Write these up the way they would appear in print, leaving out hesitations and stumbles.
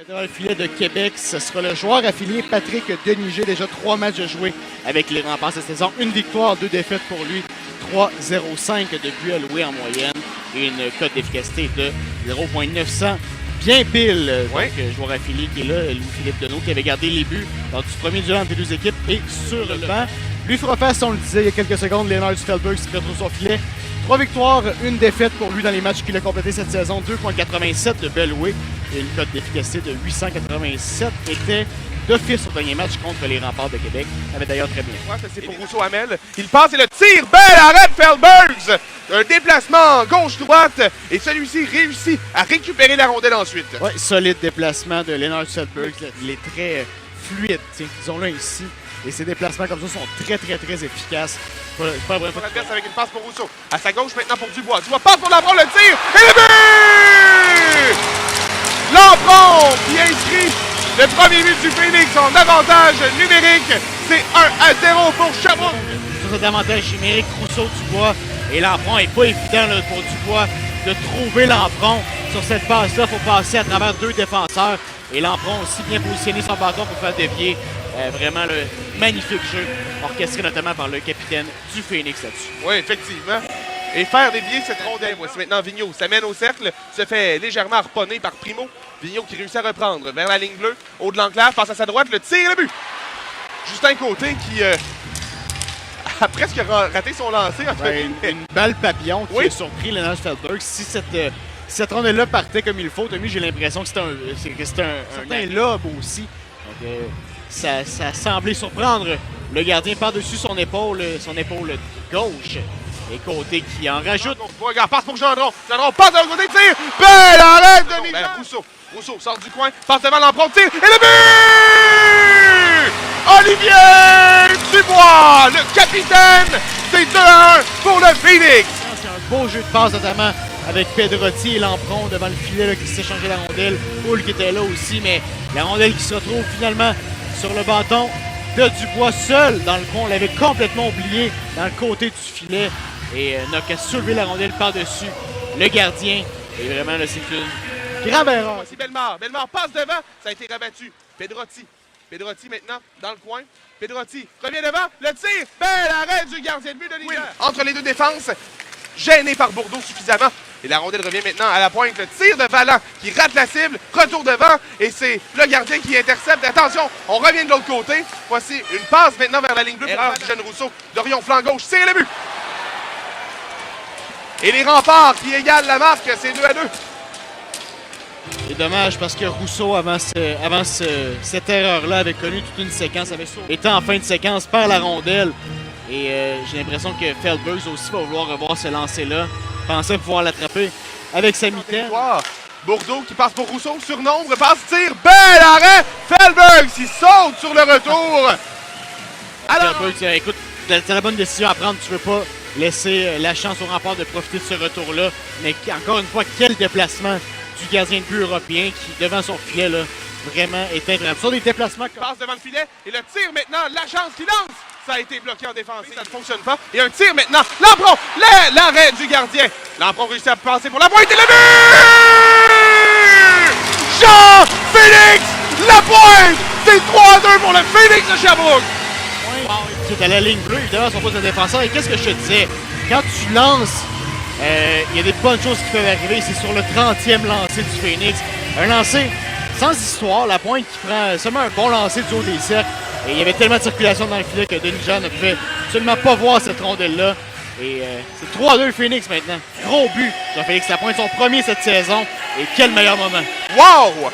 Devant le filet de Québec, ce sera le joueur affilié Patrick Denigé. Déjà 3 matchs de jouer avec les Remparts cette saison. Une victoire, 2 défaites pour lui. 3,05 de buts alloués en moyenne. Et une cote d'efficacité de 0,900. Bien pile, oui. Donc joueur affilié qui est là, Louis-Philippe Deneau, qui avait gardé les buts lors du premier duel entre les deux équipes et sur le banc. Lui fera face, on le disait il y a quelques secondes, Léonard Dufelberg qui se retrouve son filet. 3 victoires, 1 défaite pour lui dans les matchs qu'il a complétés cette saison. 2,87 de buts alloués et une cote d'efficacité de 887 était d'office au dernier match contre les Remparts de Québec. Ça avait d'ailleurs très bien. C'est pour Rousseau Hamel. Il passe et le tire. Belle arrêt de Feldbergs. Un déplacement gauche-droite. Et celui-ci réussit à récupérer la rondelle ensuite. Oui, solide déplacement de Léonard Dufelberg. Il est très fluide, disons-le ici. Et ses déplacements comme ça sont très efficaces. C'est pas vrai. L'adverse avec une passe pour Rousseau. À sa gauche maintenant pour Dubois. Dubois passe pour Lampron, le tir. Et le but! Lampron qui inscrit le premier but du Phoenix en avantage numérique. C'est 1-0 pour Sherbrooke. Sur cet avantage numérique, Rousseau-Dubois. Et Lampron n'est pas évident là, pour Dubois de trouver Lampron. Sur cette passe-là, il faut passer à travers 2 défenseurs. Et Lampron aussi bien positionné son bâton pour faire dévier. Vraiment le magnifique jeu, orchestré notamment par le capitaine du Phoenix là-dessus. Oui, effectivement. Et faire dévier cette rondelle. Voici maintenant Vigneault. Ça mène au cercle, se fait légèrement harponner par Primo. Vigneault qui réussit à reprendre vers la ligne bleue, haut de l'enclave, passe à sa droite, le tir et le but. Justin Côté qui a presque raté son lancer. Une balle papillon qui a surpris Léonard Dufelberg. Si cette rondelle-là partait comme il faut, Tommy, j'ai l'impression que c'était un certain lobe aussi. Donc, ça semblait surprendre le gardien par-dessus son épaule gauche. Et Côté qui en rajoute. Regarde, passe pour Gendron. Gendron passe de l'autre côté, tire. Belle arrête de Milan. Rousseau sort du coin, passe devant Lampron, tire. Et le but! Olivier Dubois, le capitaine. C'est 2-1 pour le Phoenix. C'est un beau jeu de passe notamment avec Pedrotti et Lampron devant le filet là, qui s'est changé la rondelle. Poul qui était là aussi, mais la rondelle qui se retrouve finalement sur le bâton de Dubois seul dans le coin. On l'avait complètement oublié dans le côté du filet. Et n'a qu'à soulever la rondelle par-dessus le gardien. Et vraiment, là, c'est une grave erreur. Voici Bellemare. Bellemare passe devant. Ça a été rabattu. Pedrotti maintenant dans le coin. Pedrotti revient devant. Le tir. Belle arrêt du gardien de but de l'hiver. Entre les deux défenses. Gêné par Bourdeau suffisamment. Et la rondelle revient maintenant à la pointe. Le tir de Vallant qui rate la cible. Retour devant. Et c'est le gardien qui intercepte. Attention, on revient de l'autre côté. Voici une passe maintenant vers la ligne bleue. Erreur du jeune Rousseau. Dorion flanc gauche. Tire le but. Et les Remparts qui égalent la marque. C'est 2-2. C'est dommage parce que Rousseau, avant cette erreur-là, avait connu toute une séquence. Était en fin de séquence, perd la rondelle. Et j'ai l'impression que Feldbergs aussi va vouloir revoir ce lancer-là. Pensait pouvoir l'attraper avec sa mitaine. Bourdeau qui passe pour Rousseau, surnombre, passe, tire, bel arrêt! Feldbergs, il saute sur le retour! Alors, Feldbergs, écoute, c'est la bonne décision à prendre. Tu veux pas laisser la chance aux Remparts de profiter de ce retour-là. Mais encore une fois, quel déplacement du gardien de but européen qui, devant son filet, là, vraiment est incroyable. Sur des déplacements comme... Passe devant le filet et le tir maintenant, la chance qui lance! Ça a été bloqué en défensive, ça ne fonctionne pas. Et un tir maintenant, Lampron, l'arrêt du gardien. Lampron réussit à passer pour la pointe et le but! Jean-Félix Lapointe! C'est 3-2 pour le Phoenix de Sherbrooke! C'est à la ligne bleue, évidemment, son poste de défenseur. Et qu'est-ce que je te disais? Quand tu lances, il y a des bonnes choses qui peuvent arriver. C'est sur le 30e lancer du Phoenix. Un lancer sans histoire, Lapointe qui prend seulement un bon lancer du haut des cercles. Et il y avait tellement de circulation dans le filet que Denis Jean ne pouvait absolument pas voir cette rondelle-là. Et c'est 3-2 Phoenix maintenant. Gros but, Jean-Félix Lapointe, son premier cette saison. Et quel meilleur moment. Wow!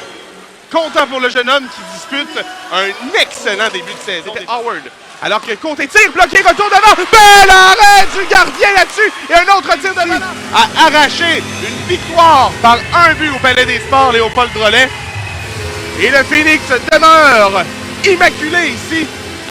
Content pour le jeune homme qui dispute un excellent début de saison. C'était Howard. Alors que Côté tire, bloqué, retour devant. Bel arrêt du gardien là-dessus. Et un autre tir de Vallant a arraché une victoire par un but au Palais des Sports, Léopold Drolet. Et le Phoenix demeure immaculé ici